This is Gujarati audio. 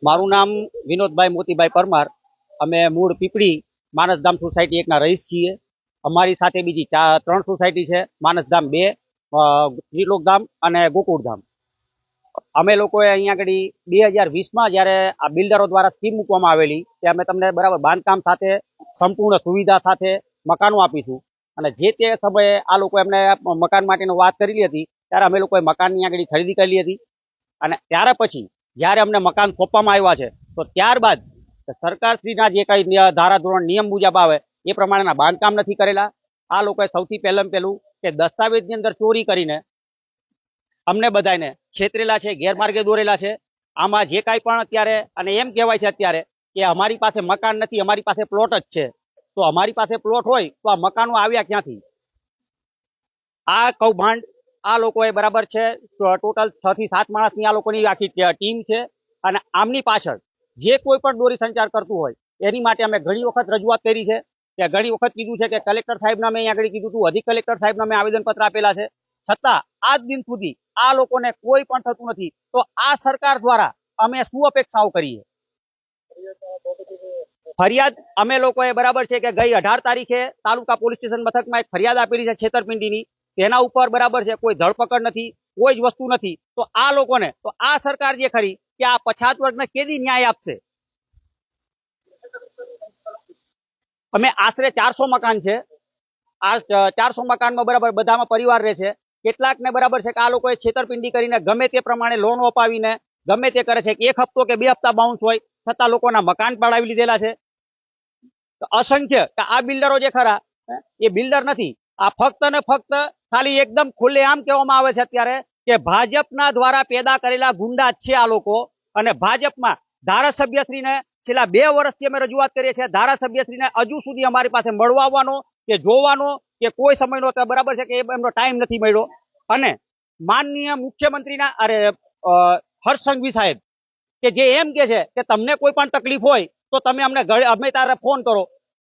મારું નામ વિનોદભાઈ મોતીભાઈ પરમાર. અમે મૂળ પીપળી માનસધામ સોસાયટી એકના રહીશ છીએ. અમારી સાથે બીજી ત્રણ સોસાયટી છે, માનસધામ 2, ત્રિલોકધામ અને ગોકુળધામ. અમે લોકોએ અહીંયા આગળ 2020માં જ્યારે આ બિલ્ડરો દ્વારા સ્કીમ મૂકવામાં આવેલી કે અમે તમને બરાબર બાંધકામ સાથે સંપૂર્ણ સુવિધા સાથે મકાનો આપીશું, અને જે તે સમયે આ લોકો એમને મકાન માટેની વાત કરેલી હતી ત્યારે અમે લોકોએ મકાનની આગળ ખરીદી કરેલી હતી. અને ત્યાર પછી જ્યારે અમને મકાન સોંપવામાં આવ્યા છે તો ત્યારબાદ સરકારશ્રીના જે કંઈ ધારાધોરણ નિયમ મુજબ આવે એ પ્રમાણેના બાંધકામ નથી કરેલા. આ લોકોએ સૌથી પહેલું કે દસ્તાવેજની અંદર ચોરી કરીને અમને બધાને છેતરેલા છે, ગેરમાર્ગે દોરેલા છે. આમાં જે કાંઈ પણ અત્યારે અને એમ કહેવાય છે અત્યારે કે અમારી પાસે મકાન નથી, અમારી પાસે પ્લોટ જ છે. તો અમારી પાસે પ્લોટ હોય તો આ મકાનો આવ્યા ક્યાંથી? આ કૌભાંડ આ લોકોએ બરાબર છે. ટોટલ 6 થી 7 માણસની આ લોકોની આખી ટીમ છે, અને આમની પાછળ જે કોઈ પણ દોરી સંચાર કરતું હોય એની માટે અમે ઘણી વખત રજૂઆત કરી છે. કે ઘણી વખત કીધું છે કે કલેક્ટર સાહેબને અમે અહીંયા આગળ કીધું હતું, અધિક કલેક્ટર સાહેબને અમે આવેદનપત્ર આપેલા છે, છતાં આજ દિન સુધી આ લોકોને કોઈ પણ થતું નથી. તો આ સરકાર દ્વારા અમે શું અપેક્ષાઓ કરીએ? ફરિયાદ અમે લોકોએ બરાબર છે કે ગઈ 18 તારીખે તાલુકા પોલીસ સ્ટેશન મથકમાં એક ફરિયાદ આપેલી છે છેતરપિંડીની. તેના ઉપર બરાબર છે કોઈ ધરપકડ નથી, કોઈ જ વસ્તુ નથી. તો આ લોકોને, તો આ સરકાર જે ખરી કે આ પછાત વર્ગને કેદી ન્યાય આપશે? અમે આશરે 400 મકાન છે. આ 400 મકાનમાં બરાબર બધામાં પરિવાર રહે છે. કેટલાકને બરાબર છે કે આ લોકોએ છેતરપિંડી કરીને ગમે તે પ્રમાણે લોનો અપાવીને ગમે તે કરે છે કે 1 હપ્તો કે 2 હપ્તા બાઉન્સ હોય છતાં લોકોના મકાન પડાવી લીધેલા છે. અસંખ્ય આ બિલ્ડરો જે ખરા એ બિલ્ડર નથી. આ ફક્ત ને ફક્ત ખાલી એકદમ ખુલ્લેઆમ કહેવામાં આવે છે અત્યારે કે ભાજપના દ્વારા પેદા કરેલા ગુંડા છે આ લોકો. અને ભાજપમાં ધારાસભ્યશ્રીને છેલ્લા 2 વર્ષથી અમે રજૂઆત કરીએ છીએ. ધારાસભ્યશ્રીને હજુ સુધી અમારી પાસે મળવા આવવાનો કે જોવાનો કે કોઈ સમયનો બરાબર છે કે એમનો ટાઈમ નથી મળ્યો. અને માનનીય મુખ્યમંત્રીના હર્ષ સંઘવી સાહેબ કે જે એમ કે છે કે તમને કોઈ પણ તકલીફ હોય તો તમે અમને અમે તારે ફોન કરો,